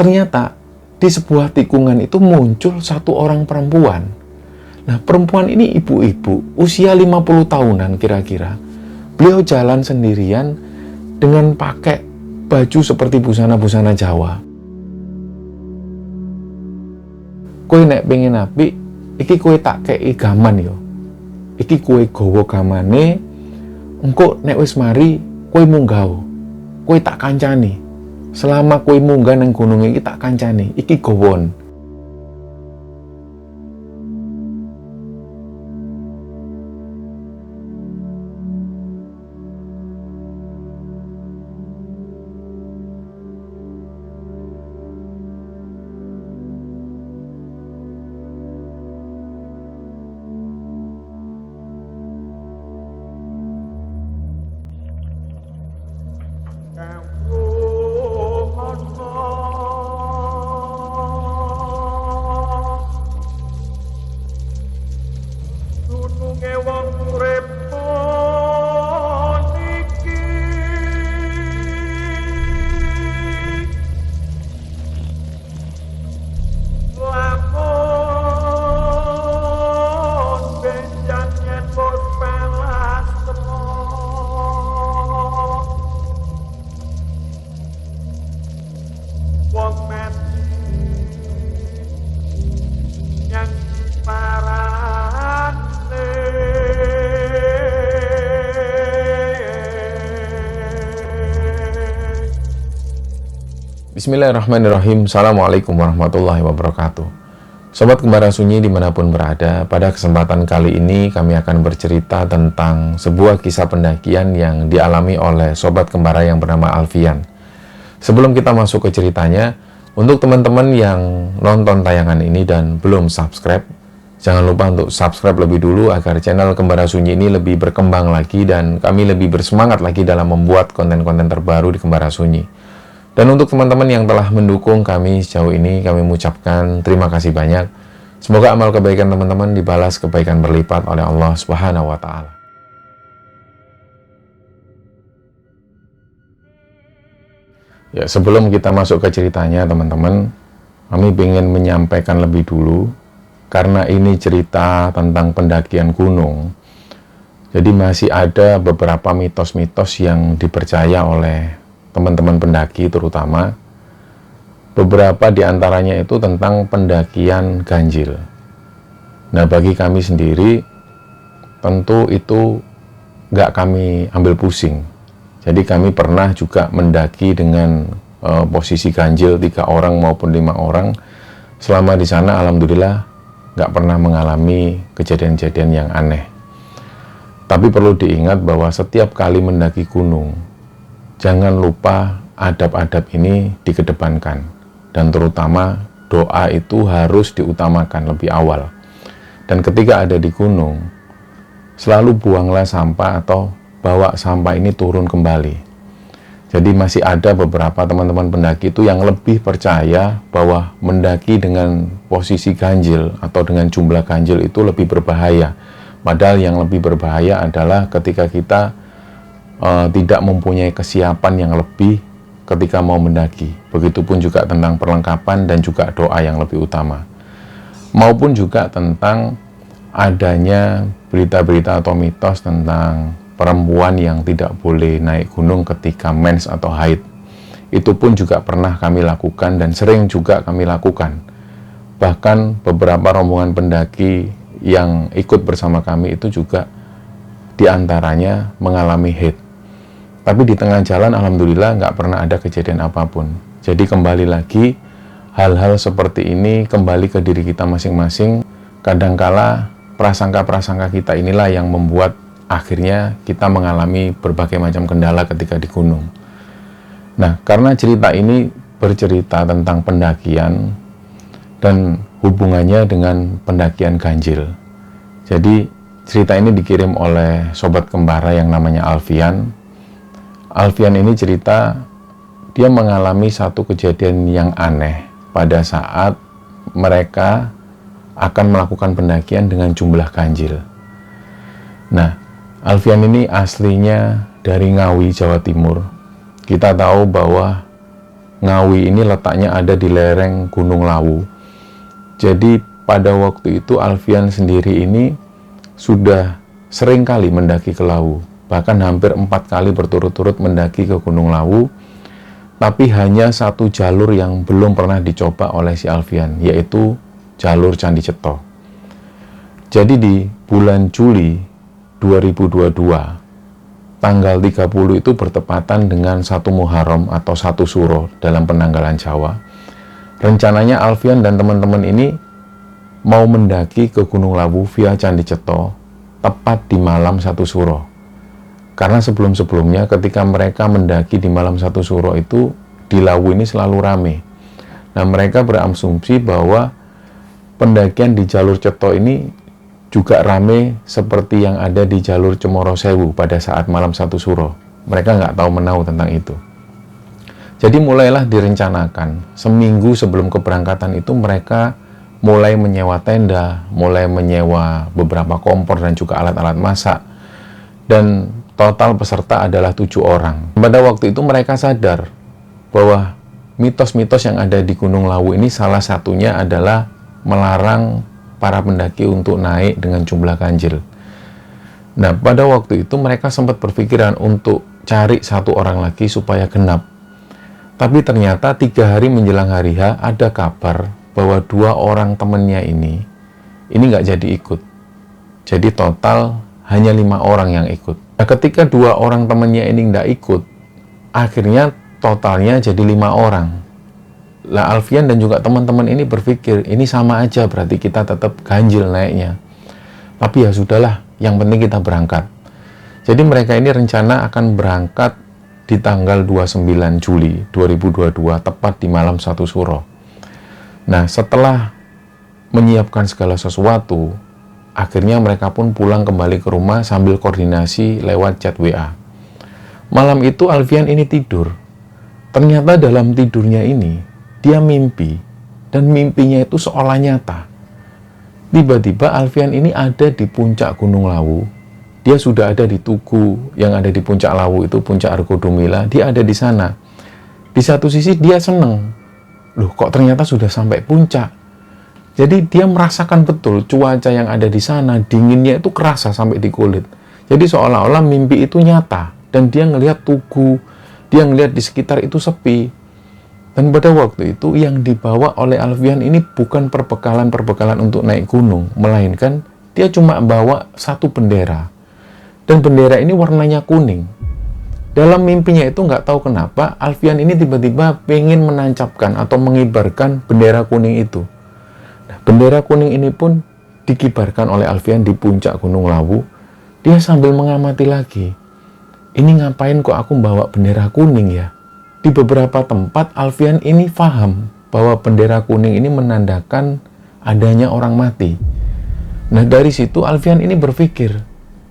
ternyata di sebuah tikungan itu muncul satu orang perempuan. Nah, perempuan ini ibu-ibu, usia 50 tahunan kira-kira. Beliau jalan sendirian dengan pakai baju seperti busana-busana Jawa. Kowe nek pengen apik, iki kowe tak kei gaman yo. Iki kowe gawa gamane, engko nek wis mari kowe munggah. Kowe tak kancani. Selama kowe munggah nang gunung iki tak kancani, iki gawon. Bismillahirrahmanirrahim. Assalamualaikum warahmatullahi wabarakatuh. Sobat Kembara Sunyi dimanapun berada, pada kesempatan kali ini kami akan bercerita tentang sebuah kisah pendakian yang dialami oleh Sobat Kembara yang bernama Alfian. Sebelum kita masuk ke ceritanya, untuk teman-teman yang nonton tayangan ini dan belum subscribe, jangan lupa untuk subscribe lebih dulu agar channel Kembara Sunyi ini lebih berkembang lagi dan kami lebih bersemangat lagi dalam membuat konten-konten terbaru di Kembara Sunyi. Dan untuk teman-teman yang telah mendukung kami sejauh ini, kami mengucapkan terima kasih banyak. Semoga amal kebaikan teman-teman dibalas kebaikan berlipat oleh Allah Subhanahu wa Ta'ala. Ya, sebelum kita masuk ke ceritanya teman-teman, kami ingin menyampaikan lebih dulu, karena ini cerita tentang pendakian gunung. Jadi masih ada beberapa mitos-mitos yang dipercaya oleh teman-teman pendaki, terutama beberapa diantaranya itu tentang pendakian ganjil. Nah, bagi kami sendiri tentu itu nggak kami ambil pusing. Jadi kami pernah juga mendaki dengan posisi ganjil 3 orang maupun 5 orang. Selama di sana alhamdulillah nggak pernah mengalami kejadian-kejadian yang aneh. Tapi perlu diingat bahwa setiap kali mendaki gunung, jangan lupa adab-adab ini dikedepankan, dan terutama doa itu harus diutamakan lebih awal. Dan ketika ada di gunung, selalu buanglah sampah atau bawa sampah ini turun kembali. Jadi masih ada beberapa teman-teman pendaki itu yang lebih percaya bahwa mendaki dengan posisi ganjil atau dengan jumlah ganjil itu lebih berbahaya. Padahal yang lebih berbahaya adalah ketika kita tidak mempunyai kesiapan yang lebih ketika mau mendaki. Begitupun juga tentang perlengkapan dan juga doa yang lebih utama. Maupun juga tentang adanya berita-berita atau mitos tentang perempuan yang tidak boleh naik gunung ketika mens atau haid. Itu pun juga pernah kami lakukan dan sering juga kami lakukan. Bahkan beberapa rombongan pendaki yang ikut bersama kami itu juga diantaranya mengalami haid. Tapi di tengah jalan alhamdulillah nggak pernah ada kejadian apapun. Jadi kembali lagi, hal-hal seperti ini kembali ke diri kita masing-masing. Kadangkala prasangka-prasangka kita inilah yang membuat akhirnya kita mengalami berbagai macam kendala ketika di gunung. Nah, karena cerita ini bercerita tentang pendakian dan hubungannya dengan pendakian ganjil. Jadi cerita ini dikirim oleh Sobat Kembara yang namanya Alfian. Alfian ini cerita dia mengalami satu kejadian yang aneh pada saat mereka akan melakukan pendakian dengan jumlah ganjil. Nah, Alfian ini aslinya dari Ngawi, Jawa Timur. Kita tahu bahwa Ngawi ini letaknya ada di lereng Gunung Lawu. Jadi pada waktu itu Alfian sendiri ini sudah sering kali mendaki ke Lawu, bahkan hampir 4 kali berturut-turut mendaki ke Gunung Lawu, tapi hanya satu jalur yang belum pernah dicoba oleh si Alfian, yaitu jalur Candi Ceto. Jadi di bulan Juli 2022, tanggal 30 itu bertepatan dengan 1 Muharram atau 1 Suro dalam penanggalan Jawa. Rencananya Alfian dan teman-teman ini mau mendaki ke Gunung Lawu via Candi Ceto tepat di malam 1 Suro. Karena sebelum-sebelumnya ketika mereka mendaki di malam 1 Suro itu, di Lawu ini selalu rame. Nah, mereka berasumsi bahwa pendakian di jalur Ceto ini juga rame seperti yang ada di jalur Cemoro Sewu pada saat malam 1 Suro. Mereka nggak tahu menau tentang itu. Jadi mulailah direncanakan. Seminggu sebelum keberangkatan itu mereka mulai menyewa tenda, mulai menyewa beberapa kompor dan juga alat-alat masak. Dan total peserta adalah 7 orang. Pada waktu itu mereka sadar bahwa mitos-mitos yang ada di Gunung Lawu ini salah satunya adalah melarang para pendaki untuk naik dengan jumlah ganjil. Nah, pada waktu itu mereka sempat berpikiran untuk cari 1 orang lagi supaya genap. Tapi ternyata 3 hari menjelang hari H ada kabar bahwa 2 orang temannya ini nggak jadi ikut. Jadi total hanya 5 orang yang ikut. Nah, ketika 2 orang temannya ini nggak ikut, akhirnya totalnya jadi 5 orang. Lah Alfian dan juga teman-teman ini berpikir, ini sama aja berarti kita tetap ganjil naiknya. Tapi ya sudahlah, yang penting kita berangkat. Jadi mereka ini rencana akan berangkat di tanggal 29 Juli 2022, tepat di malam 1 Suro. Nah, setelah menyiapkan segala sesuatu, akhirnya mereka pun pulang kembali ke rumah sambil koordinasi lewat chat WA. Malam itu Alfian ini tidur. Ternyata dalam tidurnya ini, dia mimpi, dan mimpinya itu seolah nyata. Tiba-tiba Alfian ini ada di puncak Gunung Lawu. Dia sudah ada di Tugu yang ada di puncak Lawu itu, puncak Argodumila. Dia ada di sana. Di satu sisi dia seneng. Loh, kok ternyata sudah sampai puncak? Jadi dia merasakan betul cuaca yang ada di sana, dinginnya itu kerasa sampai di kulit. Jadi seolah-olah mimpi itu nyata. Dan dia ngelihat Tugu, dia ngelihat di sekitar itu sepi. Dan pada waktu itu yang dibawa oleh Alfian ini bukan perbekalan-perbekalan untuk naik gunung, melainkan dia cuma bawa 1 bendera. Dan bendera ini warnanya kuning. Dalam mimpinya itu nggak tahu kenapa Alfian ini tiba-tiba pengen menancapkan atau mengibarkan bendera kuning itu. Nah, bendera kuning ini pun dikibarkan oleh Alfian di puncak Gunung Lawu. Dia sambil mengamati lagi. Ini ngapain kok aku bawa bendera kuning ya? Di beberapa tempat Alfian ini paham bahwa bendera kuning ini menandakan adanya orang mati. Nah, dari situ Alfian ini berpikir,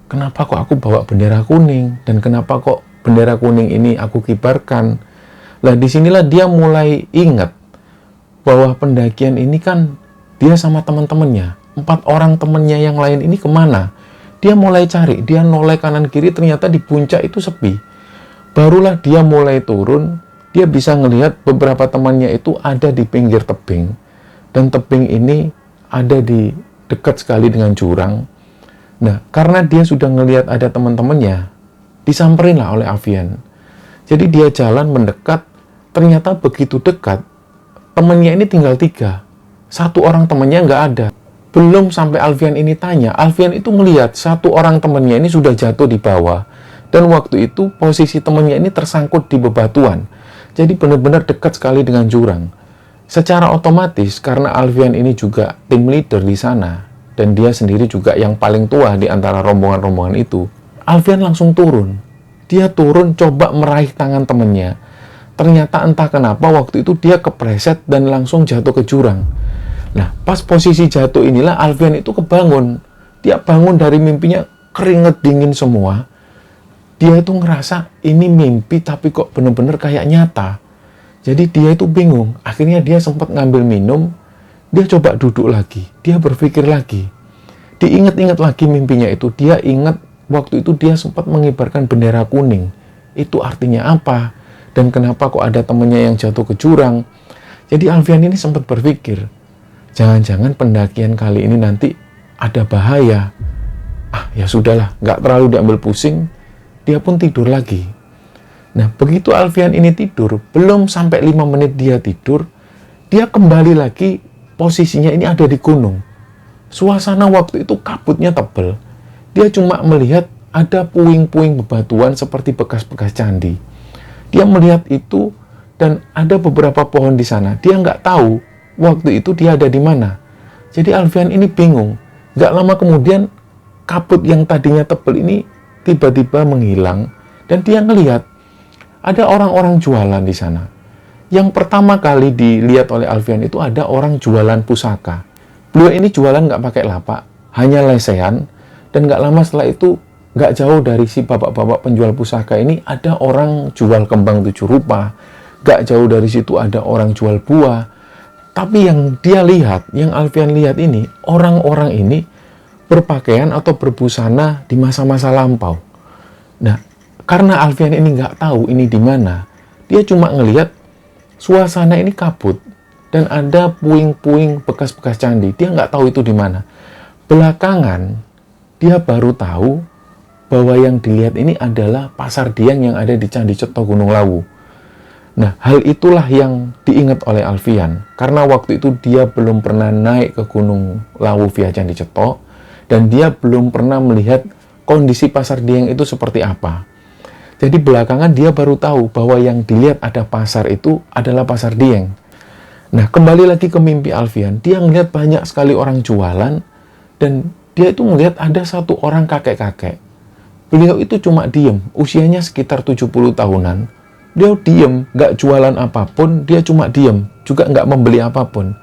kenapa kok aku bawa bendera kuning dan kenapa kok bendera kuning ini aku kibarkan? Lah disinilah dia mulai ingat bahwa pendakian ini kan dia sama teman-temannya, 4 orang temannya yang lain ini kemana? Dia mulai cari, dia noleh kanan kiri, ternyata di puncak itu sepi. Barulah dia mulai turun, dia bisa ngelihat beberapa temannya itu ada di pinggir tebing. Dan tebing ini ada di dekat sekali dengan jurang. Nah, karena dia sudah ngelihat ada teman-temannya, disamperinlah oleh Alfian. Jadi dia jalan mendekat, ternyata begitu dekat, temannya ini tinggal 3. 1 orang temannya nggak ada. Belum sampai Alfian ini tanya, Alfian itu melihat 1 orang temannya ini sudah jatuh di bawah. Dan waktu itu posisi temannya ini tersangkut di bebatuan. Jadi benar-benar dekat sekali dengan jurang. Secara otomatis karena Alfian ini juga tim leader di sana dan dia sendiri juga yang paling tua di antara rombongan-rombongan itu, Alfian langsung turun. Dia turun coba meraih tangan temannya. Ternyata entah kenapa waktu itu dia kepreset dan langsung jatuh ke jurang. Nah, pas posisi jatuh inilah Alfian itu kebangun. Dia bangun dari mimpinya, keringet dingin semua. Dia itu ngerasa ini mimpi tapi kok bener-bener kayak nyata. Jadi dia itu bingung. Akhirnya dia sempat ngambil minum. Dia coba duduk lagi. Dia berpikir lagi. Diingat-ingat lagi mimpinya itu. Dia ingat waktu itu dia sempat mengibarkan bendera kuning. Itu artinya apa? dan kenapa kok ada temennya yang jatuh ke jurang. Jadi Alfian ini sempat berpikir, jangan-jangan pendakian kali ini nanti ada bahaya. Ya sudahlah, nggak terlalu diambil pusing, dia pun tidur lagi. Nah, begitu Alfian ini tidur, belum sampai 5 menit dia tidur, dia kembali lagi, posisinya ini ada di gunung. Suasana waktu itu kabutnya tebal. Dia cuma melihat ada puing-puing bebatuan seperti bekas-bekas candi. Dia melihat itu dan ada beberapa pohon di sana. Dia nggak tahu waktu itu dia ada di mana. Jadi Alfian ini bingung. Nggak lama kemudian kabut yang tadinya tebal ini tiba-tiba menghilang dan dia ngelihat ada orang-orang jualan di sana. Yang pertama kali dilihat oleh Alfian itu ada orang jualan pusaka. Beliau ini jualan nggak pakai lapak, hanya lesehan, dan nggak lama setelah itu, nggak jauh dari si bapak-bapak penjual pusaka ini, ada orang jual kembang 7 rupa, nggak jauh dari situ ada orang jual buah. Tapi yang dia lihat, yang Alfian lihat ini, orang-orang ini berpakaian atau berbusana di masa-masa lampau. Nah, karena Alfian ini nggak tahu ini di mana, dia cuma ngelihat suasana ini kabut dan ada puing-puing bekas-bekas candi. Dia nggak tahu itu di mana. Belakangan, dia baru tahu bahwa yang dilihat ini adalah Pasar Dieng yang ada di Candi Cetha Gunung Lawu. Nah, hal itulah yang diingat oleh Alfian. Karena waktu itu dia belum pernah naik ke Gunung Lawu via Candi Cetha, dan dia belum pernah melihat kondisi Pasar Dieng itu seperti apa. Jadi belakangan dia baru tahu bahwa yang dilihat ada pasar itu adalah Pasar Dieng. Nah, kembali lagi ke mimpi Alfian, dia melihat banyak sekali orang jualan, dan dia itu melihat ada satu orang kakek-kakek. Beliau itu cuma diem, usianya sekitar 70 tahunan. Beliau diem, nggak jualan apapun, dia cuma diem, juga nggak membeli apapun.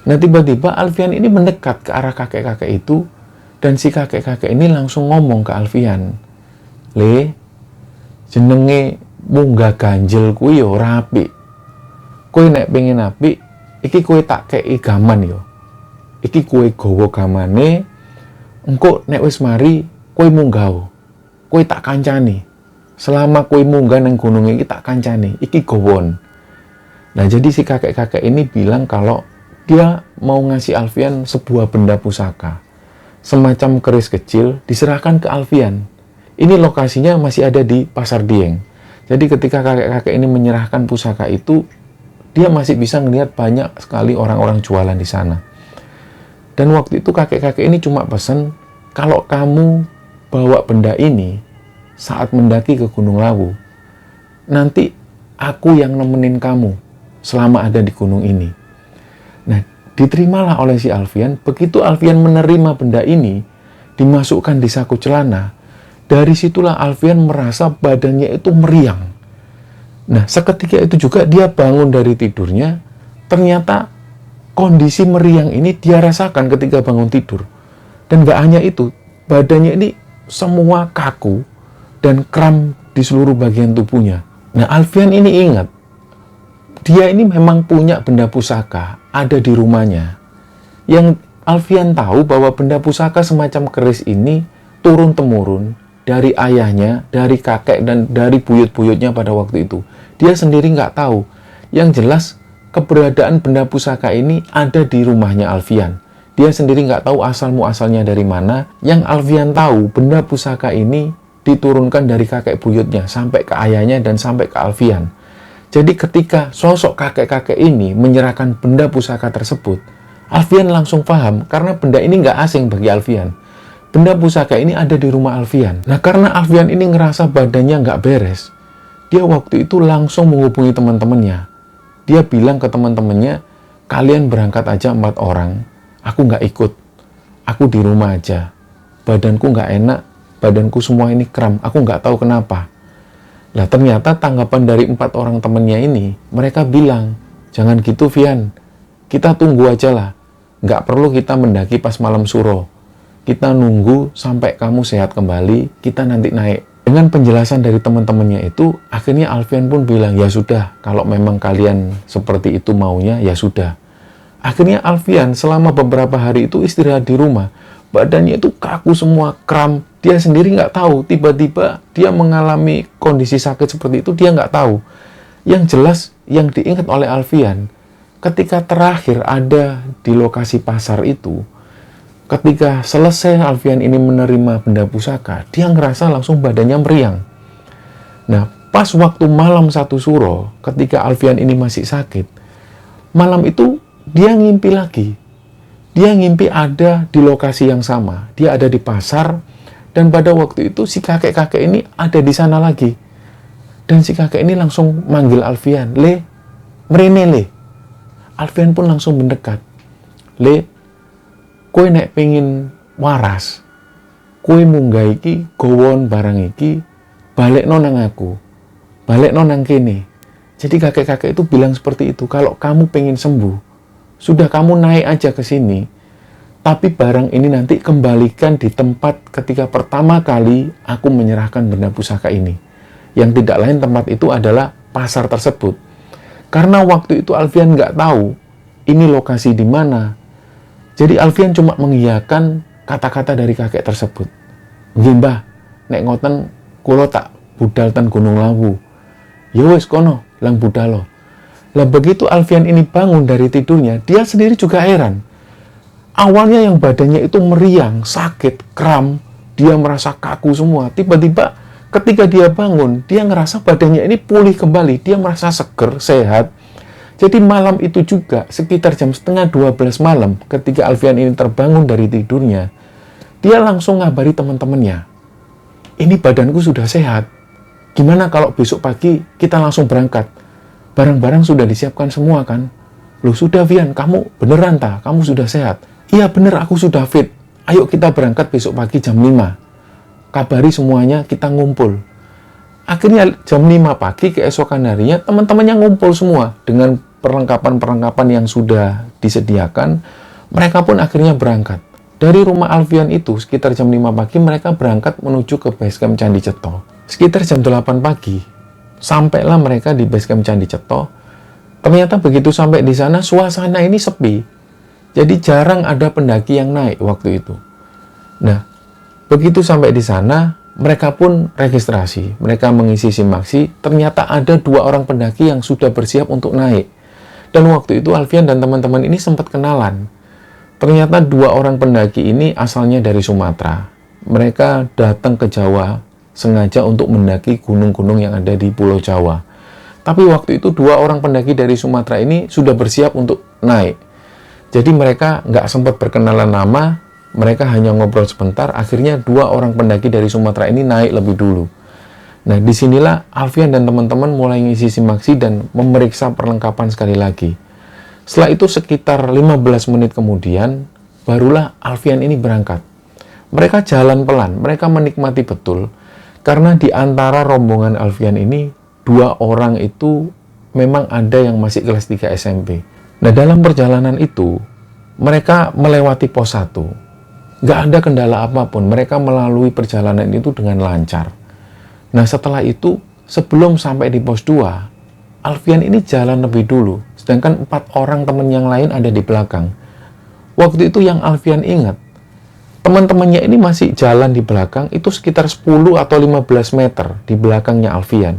Nah, tiba-tiba Alfian ini mendekat ke arah kakek-kakek itu, dan si kakek-kakek ini langsung ngomong ke Alfian, "Le, jenenge munggah ganjel kuwi yo rapi. Kowe nek pengen apik, iki kowe tak kei gaman yo. Iki kowe gawa gamane, engko nek wis mari kowe munggah. Kowe tak kancani. Selama kowe munggah nang gunung iki tak kancani, iki gawon." Nah, jadi si kakek-kakek ini bilang kalau dia mau ngasih Alfian sebuah benda pusaka. Semacam keris kecil diserahkan ke Alfian. Ini lokasinya masih ada di Pasar Dieng. Jadi ketika kakek-kakek ini menyerahkan pusaka itu, dia masih bisa melihat banyak sekali orang-orang jualan di sana. Dan waktu itu kakek-kakek ini cuma pesan, kalau kamu bawa benda ini saat mendaki ke Gunung Lawu, nanti aku yang nemenin kamu selama ada di gunung ini. Nah, diterimalah oleh si Alfian. Begitu Alfian menerima benda ini, dimasukkan di saku celana, dari situlah Alfian merasa badannya itu meriang. Nah, seketika itu juga dia bangun dari tidurnya, ternyata kondisi meriang ini dia rasakan ketika bangun tidur. Dan gak hanya itu, badannya ini semua kaku dan kram di seluruh bagian tubuhnya. Nah, Alfian ini ingat, dia ini memang punya benda pusaka, ada di rumahnya. Yang Alfian tahu bahwa benda pusaka semacam keris ini turun-temurun dari ayahnya, dari kakek, dan dari buyut-buyutnya pada waktu itu. Dia sendiri nggak tahu. Yang jelas, keberadaan benda pusaka ini ada di rumahnya Alfian. Dia sendiri nggak tahu asal-muasalnya dari mana. Yang Alfian tahu, benda pusaka ini diturunkan dari kakek buyutnya, sampai ke ayahnya, dan sampai ke Alfian. Jadi ketika sosok kakek-kakek ini menyerahkan benda pusaka tersebut, Alfian langsung paham, karena benda ini nggak asing bagi Alfian. Benda pusaka ini ada di rumah Alfian. Nah, karena Alfian ini ngerasa badannya nggak beres, dia waktu itu langsung menghubungi teman-temannya. Dia bilang ke teman-temannya, "Kalian berangkat aja 4 orang, aku nggak ikut. Aku di rumah aja. Badanku nggak enak, badanku semua ini kram, aku nggak tahu kenapa." Lah, ternyata tanggapan dari 4 orang temannya ini, mereka bilang, "Jangan gitu, Fian. Kita tunggu aja lah. Nggak perlu kita mendaki pas malam suro. Kita nunggu sampai kamu sehat kembali, kita nanti naik." Dengan penjelasan dari teman-temannya itu, akhirnya Alfian pun bilang, "Ya sudah, kalau memang kalian seperti itu maunya, ya sudah." Akhirnya Alfian selama beberapa hari itu istirahat di rumah. Badannya itu kaku semua, kram. Dia sendiri nggak tahu, tiba-tiba dia mengalami kondisi sakit seperti itu, dia nggak tahu. Yang jelas yang diingat oleh Alfian, ketika terakhir ada di lokasi pasar itu, ketika selesai Alfian ini menerima benda pusaka, dia ngerasa langsung badannya meriang. Nah, pas waktu malam 1 Suro, ketika Alfian ini masih sakit, malam itu dia ngimpi lagi. Dia ngimpi ada di lokasi yang sama. Dia ada di pasar, dan pada waktu itu si kakek-kakek ini ada di sana lagi. Dan si kakek ini langsung manggil Alfian, "Le, mrene le." Alfian pun langsung mendekat. "Le, kowe nek pengin waras, kowe munggah iki, gowon barang iki, balekno nang aku. Balekno nang kene." Jadi kakek-kakek itu bilang seperti itu, kalau kamu pengen sembuh, sudah kamu naik aja ke sini, tapi barang ini nanti kembalikan di tempat ketika pertama kali aku menyerahkan benda pusaka ini. Yang tidak lain tempat itu adalah pasar tersebut. Karena waktu itu Alfian nggak tahu ini lokasi di mana. Jadi Alfian cuma mengiyakan kata-kata dari kakek tersebut. "Nggih Mbah, nek ngoten kula tak budal ten Gunung Lawu." "Ya wis kono, lang budal lo." Lah begitu Alfian ini bangun dari tidurnya, dia sendiri juga heran. Awalnya yang badannya itu meriang, sakit, kram, dia merasa kaku semua. Tiba-tiba ketika dia bangun, dia ngerasa badannya ini pulih kembali, dia merasa seger, sehat. Jadi malam itu juga, sekitar jam setengah 12 malam, ketika Alfian ini terbangun dari tidurnya, dia langsung ngabari teman-temannya, "Ini badanku sudah sehat. Gimana kalau besok pagi kita langsung berangkat? Barang-barang sudah disiapkan semua kan?" "Loh sudah Fian, kamu beneran tak? Kamu sudah sehat?" "Iya bener, aku sudah fit. Ayo kita berangkat besok pagi jam 5. Kabari semuanya, kita ngumpul." Akhirnya jam 5 pagi keesokan harinya, teman-temannya ngumpul semua dengan perlengkapan-perlengkapan yang sudah disediakan. Mereka pun akhirnya berangkat. Dari rumah Alfian itu, sekitar jam 5 pagi, mereka berangkat menuju ke basecamp Candi Ceto. Sekitar jam 8 pagi, sampailah mereka di basecamp Candi Ceto. Ternyata begitu sampai di sana, suasana ini sepi. Jadi jarang ada pendaki yang naik waktu itu. Nah, begitu sampai di sana, mereka pun registrasi. Mereka mengisi SIM-Maxi. Ternyata ada 2 orang pendaki yang sudah bersiap untuk naik. Dan waktu itu Alfian dan teman-teman ini sempat kenalan. Ternyata 2 orang pendaki ini asalnya dari Sumatera. Mereka datang ke Jawa sengaja untuk mendaki gunung-gunung yang ada di Pulau Jawa. Tapi waktu itu 2 orang pendaki dari Sumatera ini sudah bersiap untuk naik. Jadi mereka nggak sempat berkenalan nama. Mereka hanya ngobrol sebentar, akhirnya 2 orang pendaki dari Sumatera ini naik lebih dulu. Nah, disinilah Alfian dan teman-teman mulai ngisi SIM-Maxi dan memeriksa perlengkapan sekali lagi. Setelah itu sekitar 15 menit kemudian, barulah Alfian ini berangkat. Mereka jalan pelan, mereka menikmati betul, karena di antara rombongan Alfian ini, 2 orang itu memang ada yang masih kelas 3 SMP. Nah, dalam perjalanan itu, mereka melewati pos 1. Nggak ada kendala apapun, mereka melalui perjalanan itu dengan lancar. Nah setelah itu, sebelum sampai di pos 2, Alfian ini jalan lebih dulu, sedangkan 4 orang teman yang lain ada di belakang. Waktu itu yang Alfian ingat, teman-temannya ini masih jalan di belakang, itu sekitar 10 atau 15 meter di belakangnya Alfian.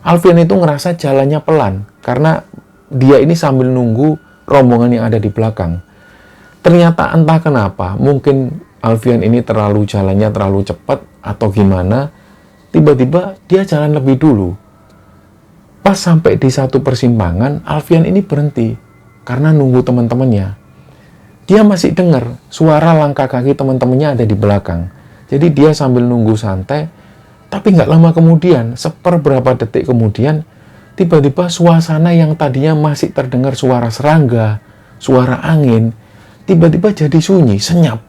Alfian itu ngerasa jalannya pelan, karena dia ini sambil nunggu rombongan yang ada di belakang. Ternyata entah kenapa, mungkin Alfian ini jalannya terlalu cepat atau gimana, tiba-tiba dia jalan lebih dulu. Pas sampai di satu persimpangan, Alfian ini berhenti karena nunggu teman-temannya. Dia masih dengar suara langkah kaki teman-temannya ada di belakang. Jadi dia sambil nunggu santai, tapi nggak lama kemudian, seperberapa detik kemudian, tiba-tiba suasana yang tadinya masih terdengar suara serangga, suara angin, tiba-tiba jadi sunyi, senyap.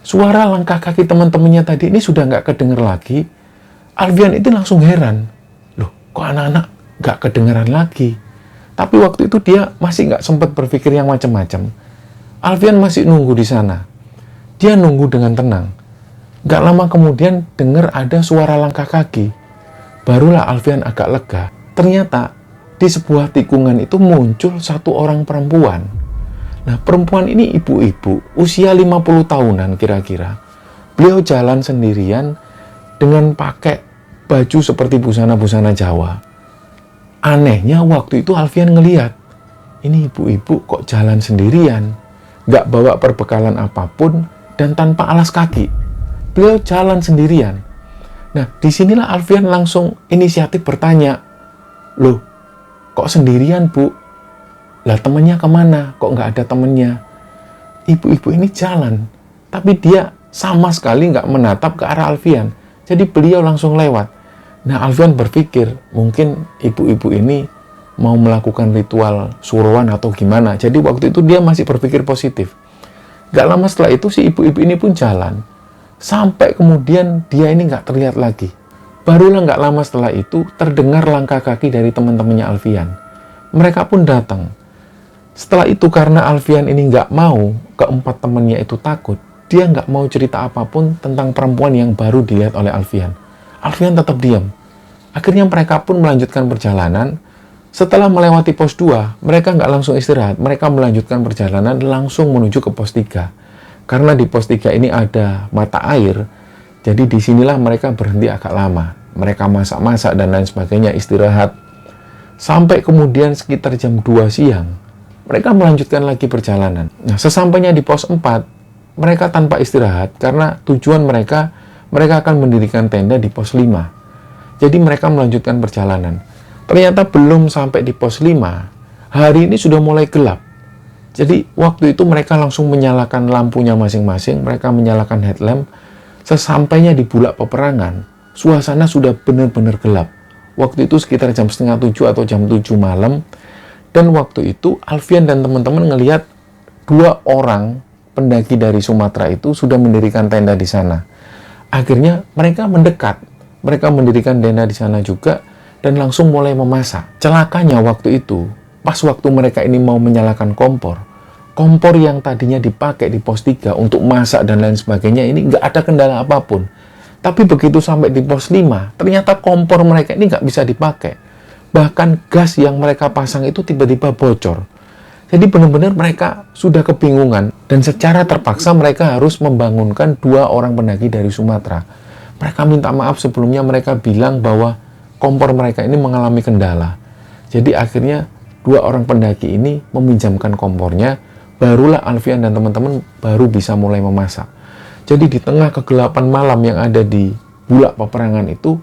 Suara langkah kaki teman-temannya tadi ini sudah nggak kedengar lagi. Alfian itu langsung heran. Loh, kok anak-anak nggak kedengaran lagi? Tapi waktu itu dia masih nggak sempat berpikir yang macam-macam. Alfian masih nunggu di sana. Dia nunggu dengan tenang. Nggak lama kemudian dengar ada suara langkah kaki. Barulah Alfian agak lega. Ternyata di sebuah tikungan itu muncul 1 orang perempuan. Nah, perempuan ini ibu-ibu, usia 50 tahunan kira-kira. Beliau jalan sendirian dengan pakai baju seperti busana-busana Jawa. Anehnya waktu itu Alfian ngeliat, ini ibu-ibu kok jalan sendirian, nggak bawa perbekalan apapun, dan tanpa alas kaki. Beliau jalan sendirian. Nah, disinilah Alfian langsung inisiatif bertanya, loh, kok sendirian, Bu? Lah temennya kemana? Kok nggak ada temennya? Ibu-ibu ini jalan, tapi dia sama sekali nggak menatap ke arah Alfian. Jadi beliau langsung lewat. Nah, Alfian berpikir, mungkin ibu-ibu ini mau melakukan ritual suruhan atau gimana. Jadi waktu itu dia masih berpikir positif. Gak lama setelah itu si ibu-ibu ini pun jalan. Sampai kemudian dia ini nggak terlihat lagi. Barulah nggak lama setelah itu terdengar langkah kaki dari teman-temannya Alfian. Mereka pun datang. Setelah itu karena Alfian ini nggak mau keempat temannya itu takut, dia nggak mau cerita apapun tentang perempuan yang baru dilihat oleh Alfian. Alfian tetap diam. Akhirnya mereka pun melanjutkan perjalanan. Setelah melewati pos 2, mereka nggak langsung istirahat. Mereka melanjutkan perjalanan langsung menuju ke pos 3. Karena di pos 3 ini ada mata air, jadi disinilah mereka berhenti agak lama. Mereka masak-masak dan lain sebagainya, istirahat. Sampai kemudian sekitar jam 2 siang, mereka melanjutkan lagi perjalanan. Nah, sesampainya di pos 4, mereka tanpa istirahat karena tujuan mereka akan mendirikan tenda di pos 5. Jadi mereka melanjutkan perjalanan. Ternyata belum sampai di pos 5, hari ini sudah mulai gelap. Jadi waktu itu mereka langsung menyalakan lampunya masing-masing, mereka menyalakan headlamp. Sesampainya di bulak peperangan, suasana sudah benar-benar gelap. Waktu itu sekitar jam 6:30 atau jam 7 malam. Dan waktu itu Alfian dan teman-teman ngelihat 2 orang pendaki dari Sumatera itu sudah mendirikan tenda di sana. Akhirnya mereka mendekat. Mereka mendirikan tenda di sana juga dan langsung mulai memasak. Celakanya waktu itu, pas waktu mereka ini mau menyalakan kompor yang tadinya dipakai di pos 3 untuk masak dan lain sebagainya ini nggak ada kendala apapun. Tapi begitu sampai di pos 5, ternyata kompor mereka ini nggak bisa dipakai. Bahkan gas yang mereka pasang itu tiba-tiba bocor. Jadi benar-benar mereka sudah kebingungan dan secara terpaksa mereka harus membangunkan 2 orang pendaki dari Sumatera. Mereka minta maaf sebelumnya, mereka bilang bahwa kompor mereka ini mengalami kendala. Jadi akhirnya 2 orang pendaki ini meminjamkan kompornya, barulah Alfian dan teman-teman baru bisa mulai memasak. Jadi di tengah kegelapan malam yang ada di bulak peperangan itu,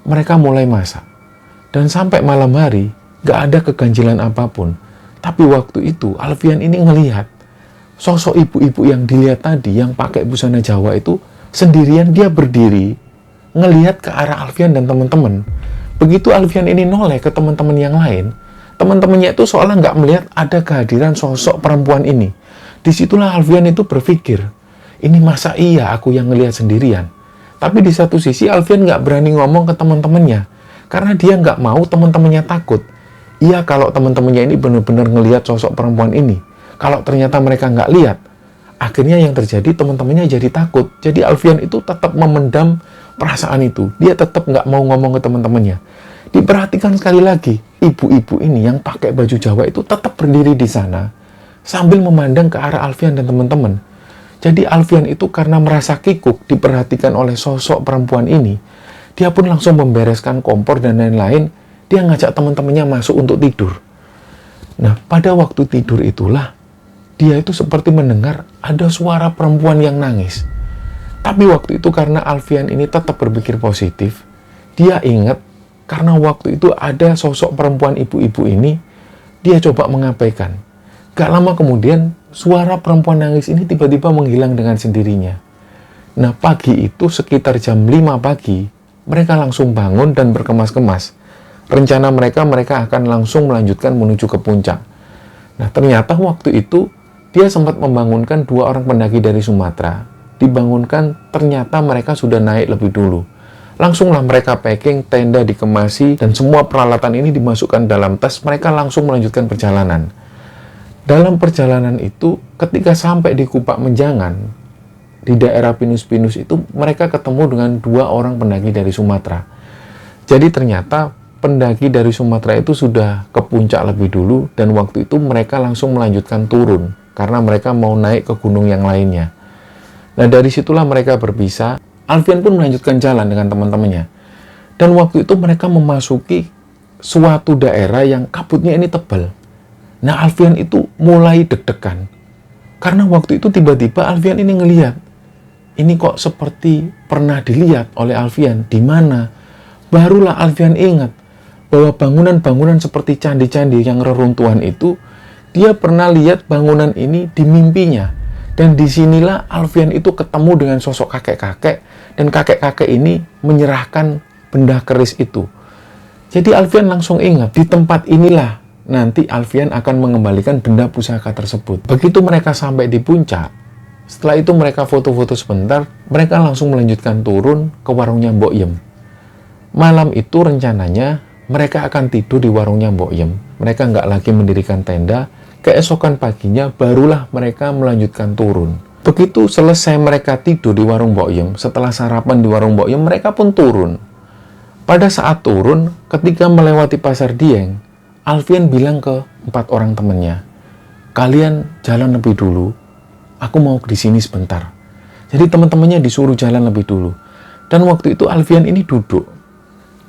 mereka mulai masak. Dan sampai malam hari, gak ada keganjilan apapun. Tapi waktu itu, Alfian ini ngelihat sosok ibu-ibu yang dilihat tadi, yang pakai busana Jawa itu, sendirian dia berdiri, ngelihat ke arah Alfian dan teman-teman. Begitu Alfian ini noleh ke teman-teman yang lain, teman-temannya itu seolah nggak melihat ada kehadiran sosok perempuan ini. Disitulah Alfian itu berpikir, ini masa iya aku yang ngelihat sendirian? Tapi di satu sisi Alfian nggak berani ngomong ke teman-temannya, karena dia nggak mau teman-temannya takut. Iya, kalau teman-temannya ini benar-benar ngelihat sosok perempuan ini. Kalau ternyata mereka nggak lihat, akhirnya yang terjadi teman-temannya jadi takut. Jadi Alfian itu tetap memendam perasaan itu. Dia tetap nggak mau ngomong ke teman-temannya. Diperhatikan sekali lagi, ibu-ibu ini yang pakai baju Jawa itu tetap berdiri di sana sambil memandang ke arah Alfian dan teman-teman. Jadi Alfian itu karena merasa kikuk diperhatikan oleh sosok perempuan ini, dia pun langsung membereskan kompor dan lain-lain. Dia ngajak teman-temannya masuk untuk tidur. Nah, pada waktu tidur itulah, dia itu seperti mendengar ada suara perempuan yang nangis. Tapi waktu itu karena Alfian ini tetap berpikir positif, dia ingat karena waktu itu ada sosok perempuan ibu-ibu ini, dia coba mengabaikan. Gak lama kemudian, suara perempuan nangis ini tiba-tiba menghilang dengan sendirinya. Nah, pagi itu sekitar jam 5 pagi, mereka langsung bangun dan berkemas-kemas. Rencana mereka akan langsung melanjutkan menuju ke puncak. Nah, ternyata waktu itu dia sempat membangunkan 2 orang pendaki dari Sumatera. Dibangunkan, ternyata mereka sudah naik lebih dulu. Langsunglah mereka packing, tenda dikemasi, dan semua peralatan ini dimasukkan dalam tas. Mereka langsung melanjutkan perjalanan. Dalam perjalanan itu, ketika sampai di Kupak Menjangan, di daerah Pinus-Pinus itu, mereka ketemu dengan 2 orang pendaki dari Sumatera. Jadi ternyata pendaki dari Sumatera itu sudah ke puncak lebih dulu, dan waktu itu mereka langsung melanjutkan turun karena mereka mau naik ke gunung yang lainnya. Nah, dari situlah mereka berpisah. Alfian pun melanjutkan jalan dengan teman-temannya. Dan waktu itu mereka memasuki suatu daerah yang kabutnya ini tebal. Nah, Alfian itu mulai deg-degan. Karena waktu itu tiba-tiba Alfian ini ngelihat, ini kok seperti pernah dilihat oleh Alfian. Di mana? Barulah Alfian ingat bahwa bangunan-bangunan seperti candi-candi yang reruntuhan itu, dia pernah lihat bangunan ini di mimpinya. Dan disinilah Alfian itu ketemu dengan sosok kakek-kakek, dan kakek-kakek ini menyerahkan benda keris itu. Jadi Alfian langsung ingat, di tempat inilah nanti Alfian akan mengembalikan benda pusaka tersebut. Begitu mereka sampai di puncak, setelah itu mereka foto-foto sebentar, mereka langsung melanjutkan turun ke warungnya Mbok Yem. Malam itu rencananya mereka akan tidur di warungnya Mbok Yem. Mereka nggak lagi mendirikan tenda. Keesokan paginya barulah mereka melanjutkan turun. Begitu selesai mereka tidur di warung Mbok Yem, setelah sarapan di warung Mbok Yem, mereka pun turun. Pada saat turun, ketika melewati Pasar Dieng, Alfian bilang ke 4 orang temannya, "Kalian jalan lebih dulu, aku mau di sini sebentar." Jadi teman-temannya disuruh jalan lebih dulu. Dan waktu itu Alfian ini duduk.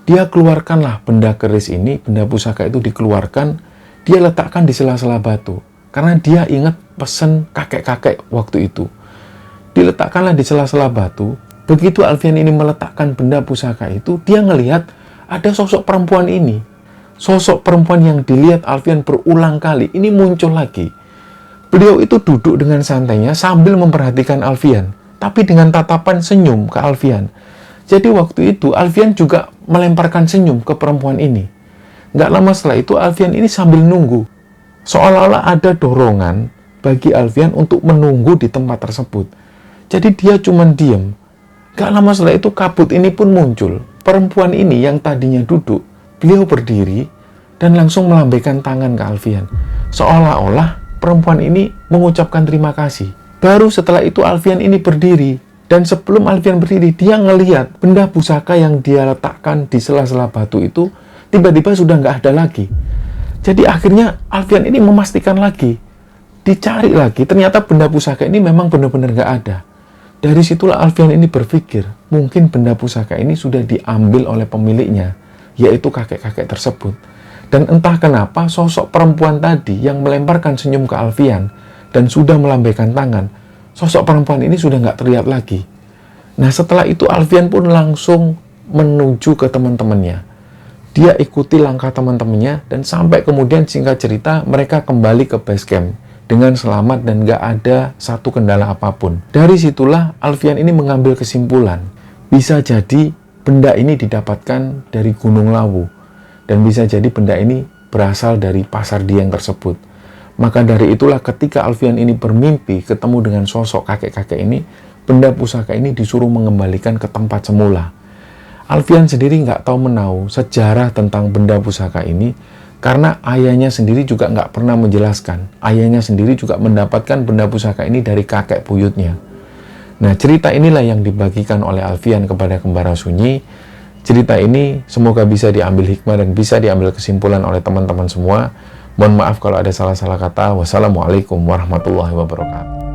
Dia keluarkanlah benda keris ini, benda pusaka itu dikeluarkan, dia letakkan di sela-sela batu. Karena dia ingat pesan kakek-kakek waktu itu. Diletakkanlah di sela-sela batu. Begitu Alfian ini meletakkan benda pusaka itu, dia ngelihat ada sosok perempuan ini. Sosok perempuan yang dilihat Alfian berulang kali, ini muncul lagi. Beliau itu duduk dengan santainya sambil memperhatikan Alfian, tapi dengan tatapan senyum ke Alfian. Jadi waktu itu Alfian juga melemparkan senyum ke perempuan ini. Nggak lama setelah itu Alfian ini sambil nunggu. Seolah-olah ada dorongan bagi Alfian untuk menunggu di tempat tersebut. Jadi dia cuma diam. Nggak lama setelah itu kabut ini pun muncul. Perempuan ini yang tadinya duduk, beliau berdiri dan langsung melambaikan tangan ke Alfian. Seolah-olah perempuan ini mengucapkan terima kasih. Baru setelah itu Alfian ini berdiri. Dan sebelum Alfian berdiri, dia ngelihat benda pusaka yang dia letakkan di sela-sela batu itu tiba-tiba sudah nggak ada lagi. Jadi akhirnya Alfian ini memastikan lagi, dicari lagi, ternyata benda pusaka ini memang benar-benar nggak ada. Dari situlah Alfian ini berpikir, mungkin benda pusaka ini sudah diambil oleh pemiliknya, yaitu kakek-kakek tersebut. Dan entah kenapa sosok perempuan tadi yang melemparkan senyum ke Alfian dan sudah melambaikan tangan, sosok perempuan ini sudah nggak terlihat lagi. Nah setelah itu Alfian pun langsung menuju ke teman-temannya. Dia ikuti langkah teman-temannya dan sampai kemudian singkat cerita mereka kembali ke base camp dengan selamat dan nggak ada satu kendala apapun. Dari situlah Alfian ini mengambil kesimpulan, bisa jadi benda ini didapatkan dari Gunung Lawu dan bisa jadi benda ini berasal dari Pasar Dieng tersebut. Maka dari itulah ketika Alfian ini bermimpi ketemu dengan sosok kakek-kakek ini, benda pusaka ini disuruh mengembalikan ke tempat semula. Alfian sendiri nggak tahu menahu sejarah tentang benda pusaka ini, karena ayahnya sendiri juga nggak pernah menjelaskan. Ayahnya sendiri juga mendapatkan benda pusaka ini dari kakek buyutnya. Nah, cerita inilah yang dibagikan oleh Alfian kepada Kembara Sunyi. Cerita ini semoga bisa diambil hikmah dan bisa diambil kesimpulan oleh teman-teman semua. Mohon maaf kalau ada salah-salah kata. Wassalamualaikum warahmatullahi wabarakatuh.